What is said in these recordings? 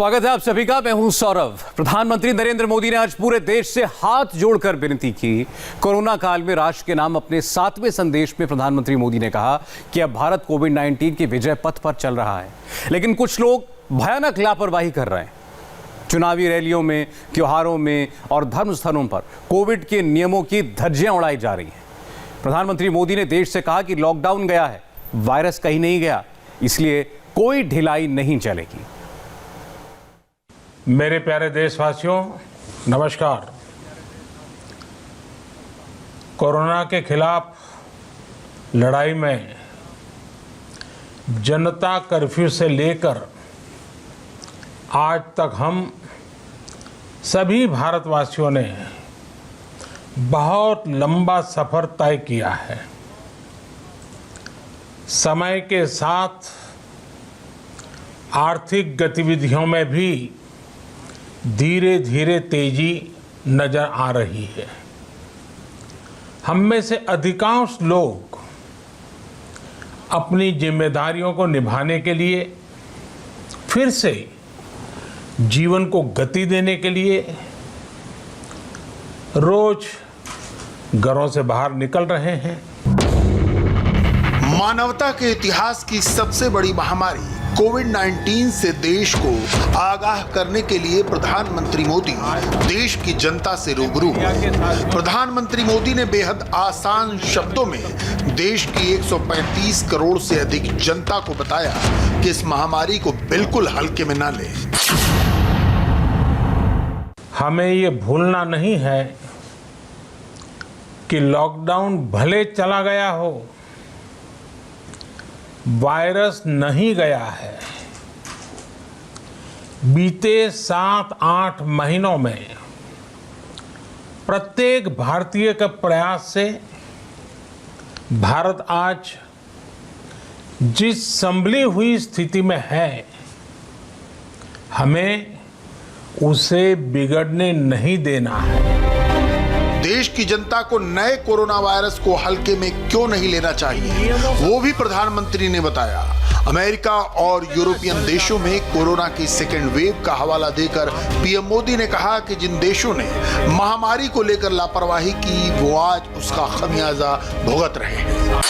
स्वागत है आप सभी का। मैं हूं सौरभ। प्रधानमंत्री नरेंद्र मोदी ने आज पूरे देश से हाथ जोड़कर विनती की। कोरोना काल में राष्ट्र के नाम अपने 7वें संदेश में प्रधानमंत्री मोदी ने कहा कि अब भारत कोविड-19 के विजय पथ पर चल रहा है, लेकिन कुछ लोग भयानक लापरवाही कर रहे हैं। चुनावी रैलियों में, त्योहारों में और धर्म स्थलों पर कोविड के नियमों की धज्जियां उड़ाई जा रही हैं। प्रधानमंत्री मोदी ने देश से कहा कि लॉकडाउन गया है, वायरस कहीं नहीं गया, इसलिए कोई ढिलाई नहीं चलेगी। मेरे प्यारे देशवासियों, नमस्कार। कोरोना के खिलाफ लड़ाई में जनता कर्फ्यू से लेकर आज तक हम सभी भारतवासियों ने बहुत लंबा सफर तय किया है। समय के साथ आर्थिक गतिविधियों में भी धीरे धीरे तेजी नजर आ रही है। हम में से अधिकांश लोग अपनी जिम्मेदारियों को निभाने के लिए, फिर से जीवन को गति देने के लिए रोज घरों से बाहर निकल रहे हैं। मानवता के इतिहास की सबसे बड़ी महामारी कोविड-19 से देश को आगाह करने के लिए प्रधानमंत्री मोदी देश की जनता से रूबरू हुए। प्रधानमंत्री मोदी ने बेहद आसान शब्दों में देश की 135 करोड़ से अधिक जनता को बताया कि इस महामारी को बिल्कुल हल्के में न लें। हमें ये भूलना नहीं है कि लॉकडाउन भले चला गया हो, वायरस नहीं गया है। बीते 7-8 महीनों में प्रत्येक भारतीय के प्रयास से भारत आज जिस संभली हुई स्थिति में है, हमें उसे बिगड़ने नहीं देना है। देश की जनता को नए कोरोना वायरस को हल्के में क्यों नहीं लेना चाहिए, वो भी प्रधानमंत्री ने बताया। अमेरिका और यूरोपियन देशों में कोरोना की सेकेंड वेव का हवाला देकर पीएम मोदी ने कहा कि जिन देशों ने महामारी को लेकर लापरवाही की, वो आज उसका खमियाजा भुगत रहे हैं।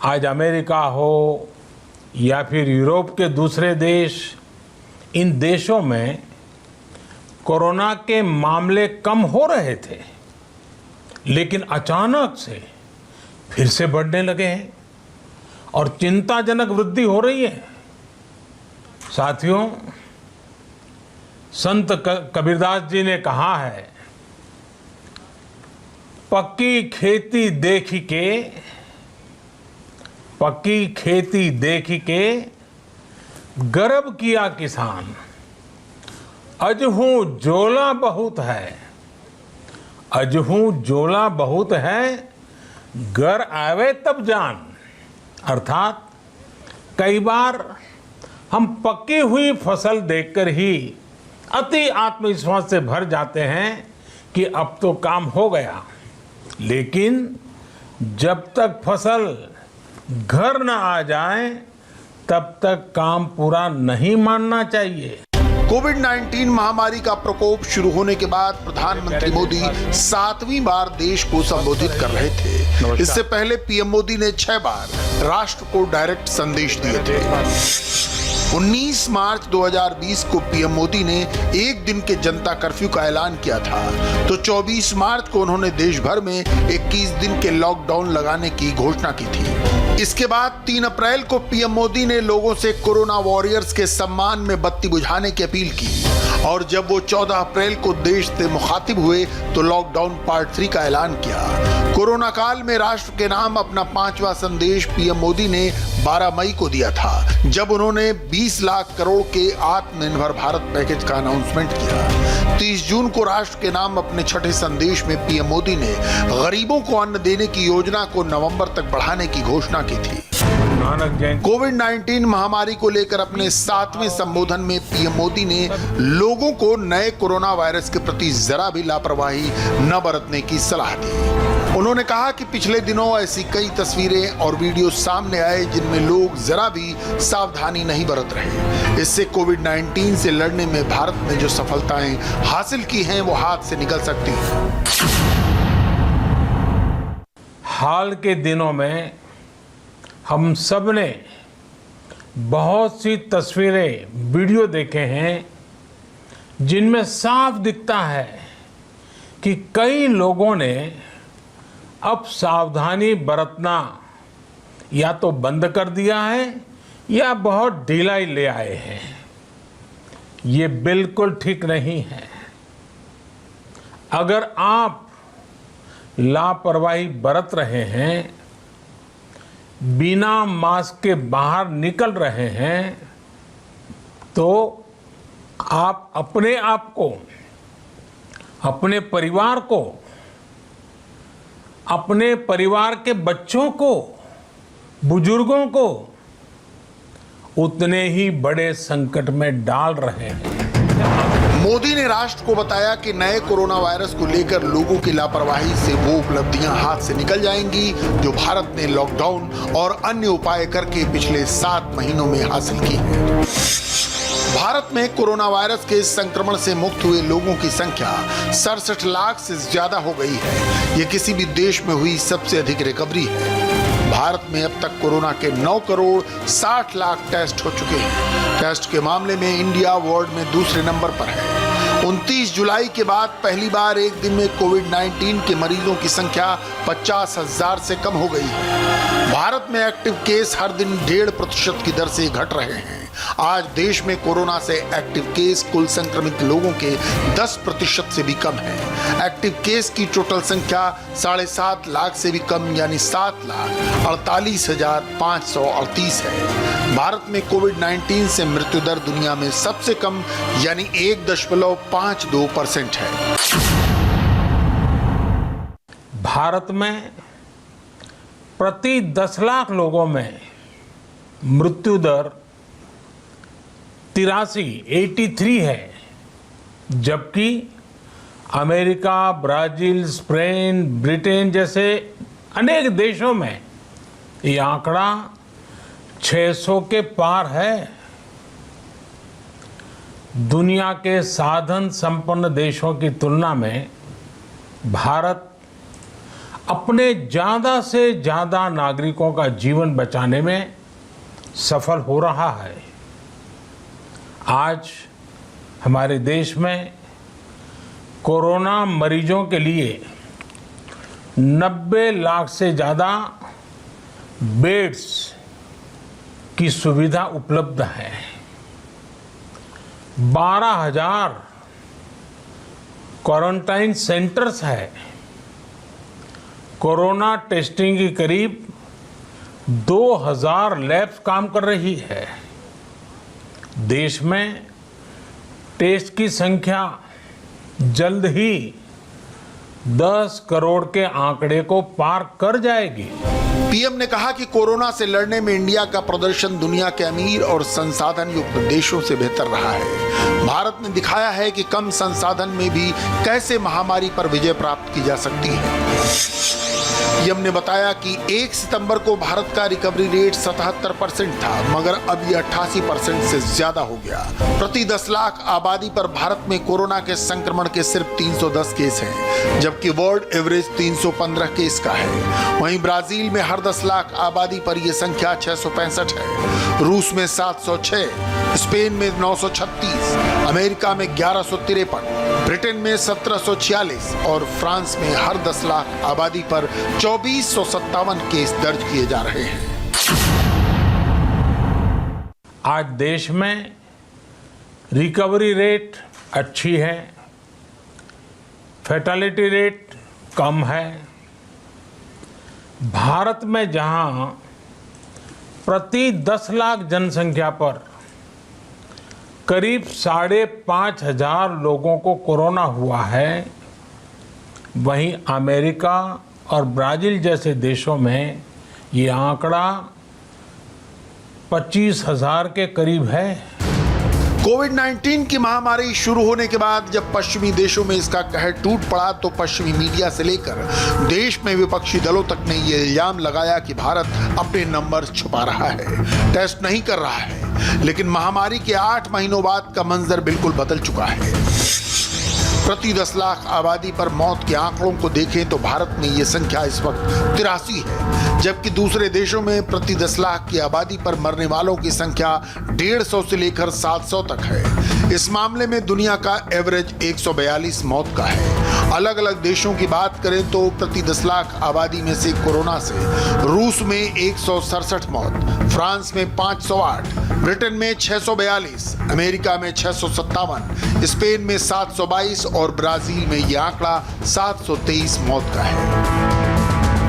आज अमेरिका हो या फिर यूरोप के दूसरे देश, इन देशों में कोरोना के मामले कम हो रहे थे, लेकिन अचानक से फिर से बढ़ने लगे हैं और चिंताजनक वृद्धि हो रही है। साथियों, संत कबीरदास जी ने कहा है, पक्की खेती देखी के गर्व किया किसान, अजहू जोला बहुत है, घर आवे तब जान। अर्थात कई बार हम पकी हुई फसल देखकर ही अति आत्मविश्वास से भर जाते हैं कि अब तो काम हो गया, लेकिन जब तक फसल घर न आ जाए तब तक काम पूरा नहीं मानना चाहिए। कोविड-19 महामारी का प्रकोप शुरू होने के बाद प्रधानमंत्री मोदी 7वीं बार देश को संबोधित कर रहे थे। इससे पहले पीएम मोदी ने 6 बार राष्ट्र को डायरेक्ट संदेश दिए थे। 19 मार्च 2020 को पीएम मोदी ने एक दिन के जनता कर्फ्यू का ऐलान किया था, तो 24 मार्च को उन्होंने देश भर में 21 दिन के लॉकडाउन लगाने की घोषणा की थी। इसके बाद 3 अप्रैल को पीएम मोदी ने लोगों से कोरोना वॉरियर्स के सम्मान में बत्ती बुझाने की अपील की, और जब वो 14 अप्रैल को देश से मुखातिब हुए तो लॉकडाउन पार्ट 3 का ऐलान किया। कोरोना काल में राष्ट्र के नाम अपना 5वां संदेश पीएम मोदी ने 12 मई को दिया था, जब उन्होंने 20 लाख करोड़ के आत्मनिर्भर भारत पैकेज का अनाउंसमेंट किया। 30 जून को राष्ट्र के नाम अपने 6ठे संदेश में पीएम मोदी ने गरीबों को अन्न देने की योजना को नवंबर तक बढ़ाने की घोषणा की थी। कोविड-19 महामारी को लेकर अपने 7वें संबोधन में पीएम मोदी ने लोगों को नए कोरोना वायरस के प्रति जरा भी लापरवाही न बरतने की सलाह दी। उन्होंने कहा कि पिछले दिनों ऐसी कई तस्वीरें और वीडियो सामने आए जिनमें लोग जरा भी सावधानी नहीं बरत रहे। इससे कोविड-19 से लड़ने में भारत ने जो सफलताएं हासिल की हैं वो हाथ से निकल सकती हैं। हाल के दिनों में हम सब ने बहुत सी तस्वीरें, वीडियो देखे हैं जिनमें साफ दिखता है कि कई लोगों ने अब सावधानी बरतना या तो बंद कर दिया है या बहुत ढिलाई ले आए हैं। ये बिल्कुल ठीक नहीं है। अगर आप लापरवाही बरत रहे हैं, बिना मास्क के बाहर निकल रहे हैं, तो आप अपने आप को, अपने परिवार को, अपने परिवार के बच्चों को, बुजुर्गों को उतने ही बड़े संकट में डाल रहे हैं। मोदी ने राष्ट्र को बताया कि नए कोरोना वायरस को लेकर लोगों की लापरवाही से वो उपलब्धियां हाथ से निकल जाएंगी जो भारत ने लॉकडाउन और अन्य उपाय करके पिछले 7 महीनों में हासिल की है। भारत में कोरोना वायरस के संक्रमण से मुक्त हुए लोगों की संख्या 67 लाख से ज्यादा हो गई है। ये किसी भी देश में हुई सबसे अधिक रिकवरी है। भारत में अब तक कोरोना के 9 करोड़ 60 लाख टेस्ट हो चुके हैं। टेस्ट के मामले में इंडिया वर्ल्ड में दूसरे नंबर पर है। 29 जुलाई के बाद पहली बार एक दिन में कोविड-19 के मरीजों की संख्या 50,000 से कम हो गई है। भारत में एक्टिव केस हर दिन 1.5% की दर से घट रहे हैं। आज देश में कोरोना से एक्टिव केस कुल संक्रमित लोगों के 10% से भी कम है। एक्टिव केस की टोटल संख्या 7.5 लाख से भी कम यानी 7,48,538 है। भारत में कोविड-19 से मृत्यु दर दुनिया में सबसे कम यानी 1.52% है। भारत में प्रति 10 लाख लोगों में मृत्यु दर 83 है, जबकि अमेरिका, ब्राजील, स्पेन, ब्रिटेन जैसे अनेक देशों में ये आंकड़ा 600 के पार है। दुनिया के साधन संपन्न देशों की तुलना में भारत अपने ज्यादा से ज्यादा नागरिकों का जीवन बचाने में सफल हो रहा है। आज हमारे देश में कोरोना मरीजों के लिए 90 लाख से ज़्यादा बेड्स की सुविधा उपलब्ध है। 12,000 क्वारंटाइन सेंटर्स है। कोरोना टेस्टिंग की करीब 2,000 लैब्स काम कर रही है। देश में टेस्ट की संख्या जल्द ही 10 करोड़ के आंकड़े को पार कर जाएगी। पीएम ने कहा कि कोरोना से लड़ने में इंडिया का प्रदर्शन दुनिया के अमीर और संसाधन युक्त देशों से बेहतर रहा है। भारत ने दिखाया है कि कम संसाधन में भी कैसे महामारी पर विजय प्राप्त की जा सकती है। पीएम ने बताया कि 1 सितंबर को भारत का रिकवरी रेट 77% था, मगर अब यह 88% से ज्यादा हो गया। प्रति 10 लाख आबादी पर भारत में कोरोना के संक्रमण के सिर्फ 310 केस हैं, जबकि वर्ल्ड एवरेज 315 केस का है। वहीं ब्राजील में हर 10 लाख आबादी पर यह संख्या 665 है, रूस में 706, स्पेन में 936, अमेरिका में 1153, ब्रिटेन में 1746 और फ्रांस में हर 10 लाख आबादी पर 2457 केस दर्ज किए जा रहे हैं। आज देश में रिकवरी रेट अच्छी है, फैटेलिटी रेट कम है। भारत में जहां प्रति 10 लाख जनसंख्या पर करीब 5,500 लोगों को कोरोना हुआ है, वहीं अमेरिका और ब्राजील जैसे देशों में ये आंकड़ा 25,000 के करीब है। कोविड-19 की महामारी शुरू होने के बाद जब पश्चिमी देशों में इसका कहर टूट पड़ा तो पश्चिमी मीडिया से लेकर देश में विपक्षी दलों तक ने ये इल्जाम लगाया कि भारत अपने नंबर छुपा रहा है, टेस्ट नहीं कर रहा है। लेकिन महामारी के 8 महीनों बाद का मंजर बिल्कुल बदल चुका है। प्रति 10 लाख आबादी पर मौत के आंकड़ों को देखें तो भारत में ये संख्या इस वक्त 83 है, जबकि दूसरे देशों में प्रति 10 लाख की आबादी पर मरने वालों की संख्या 150 से लेकर 700 तक है। इस मामले में दुनिया का एवरेज 142 मौत का है। अलग अलग देशों की बात करें तो प्रति 10 लाख आबादी में से कोरोना से रूस में 167 मौत, फ्रांस में 508, ब्रिटेन में 642, अमेरिका में 657, स्पेन में 722 और ब्राजील में यह आंकड़ा 723 मौत का है।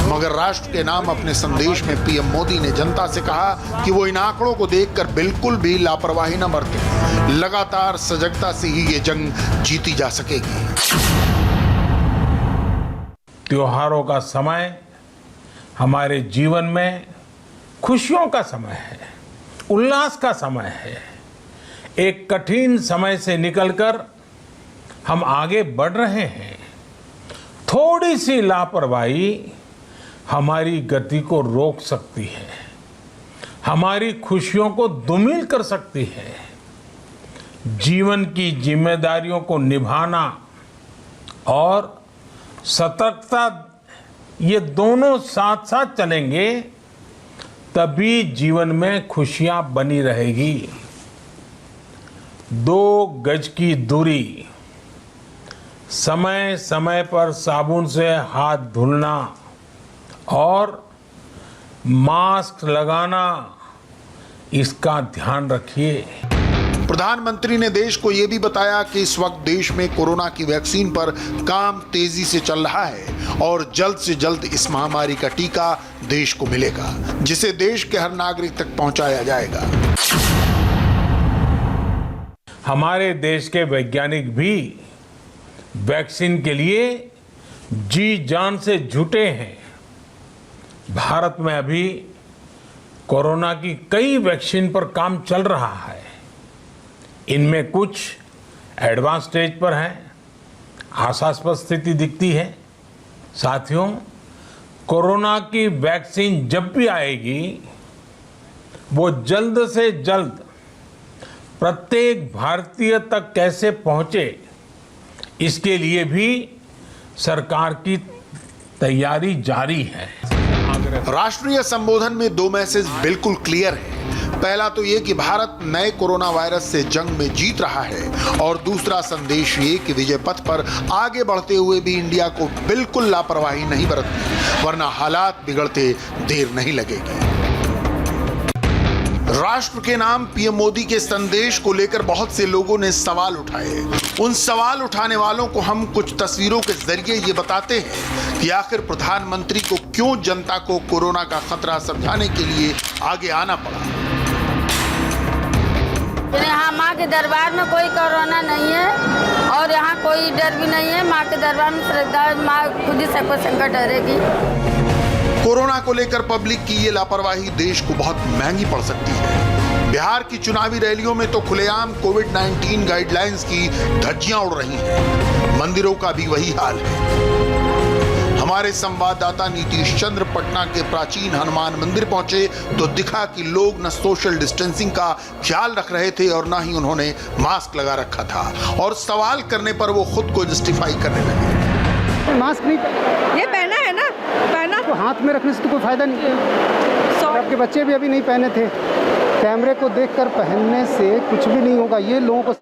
मगर राष्ट्र के नाम अपने संदेश में पीएम मोदी ने जनता से कहा कि वो इन आंकड़ों को देखकर बिल्कुल भी लापरवाही न बरतें। लगातार सजगता से ही ये जंग जीती जा सकेगी। त्योहारों का समय हमारे जीवन में खुशियों का समय है, उल्लास का समय है। एक कठिन समय से निकलकर हम आगे बढ़ रहे हैं। थोड़ी सी लापरवाही हमारी गति को रोक सकती है, हमारी खुशियों को धूमिल कर सकती है। जीवन की जिम्मेदारियों को निभाना और सतर्कता, ये दोनों साथ साथ चलेंगे तभी जीवन में खुशियां बनी रहेगी। 2 गज की दूरी, समय समय पर साबुन से हाथ धुलना और मास्क लगाना, इसका ध्यान रखिए। प्रधानमंत्री ने देश को यह भी बताया कि इस वक्त देश में कोरोना की वैक्सीन पर काम तेजी से चल रहा है और जल्द से जल्द इस महामारी का टीका देश को मिलेगा, जिसे देश के हर नागरिक तक पहुंचाया जाएगा। हमारे देश के वैज्ञानिक भी वैक्सीन के लिए जी जान से जुटे हैं। भारत में अभी कोरोना की कई वैक्सीन पर काम चल रहा है। इनमें कुछ एडवांस स्टेज पर हैं, आशास्पद स्थिति दिखती है। साथियों, कोरोना की वैक्सीन जब भी आएगी वो जल्द से जल्द प्रत्येक भारतीय तक कैसे पहुंचे, इसके लिए भी सरकार की तैयारी जारी है। राष्ट्रीय संबोधन में 2 मैसेज बिल्कुल क्लियर हैं। पहला तो ये कि भारत नए कोरोना वायरस से जंग में जीत रहा है और दूसरा संदेश ये कि विजय पथ पर आगे बढ़ते हुए भी इंडिया को बिल्कुल लापरवाही नहीं बरतनी, वरना हालात बिगड़ते देर नहीं लगेगी। राष्ट्र के नाम पीएम मोदी के संदेश को लेकर बहुत से लोगों ने सवाल उठाए। उन सवाल उठाने वालों को हम कुछ तस्वीरों के जरिए ये बताते हैं कि आखिर प्रधानमंत्री को क्यों जनता को कोरोना का खतरा समझाने के लिए आगे आना पड़ा। यहाँ माँ के दरबार में कोई कोरोना नहीं है और यहाँ कोई डर भी नहीं है। माँ के दरबार में श्रद्धा, माँ खुद ही सबको संकट हरेगी। कोरोना को लेकर पब्लिक की ये लापरवाही देश को बहुत महंगी पड़ सकती है। बिहार की चुनावी रैलियों में तो खुलेआम कोविड-19 गाइडलाइंस की धज्जियां उड़ रही हैं। मंदिरों का भी वही हाल है। हमारे संवाददाता नीतीश चंद्र पटना के प्राचीन हनुमान मंदिर पहुंचे तो दिखा कि लोग न सोशल डिस्टेंसिंग का ख्याल रख रहे थे और न ही उन्होंने मास्क लगा रखा था, और सवाल करने पर वो खुद को जस्टिफाई करने लगे। मास्क नहीं, ये पहना है ना, पहना तो हाथ में रखने से तो कोई फायदा नहीं है। और आपके बच्चे भी अभी नहीं पहने थे। कैमरे को देखकर पहनने से कुछ भी नहीं होगा। ये लोगों को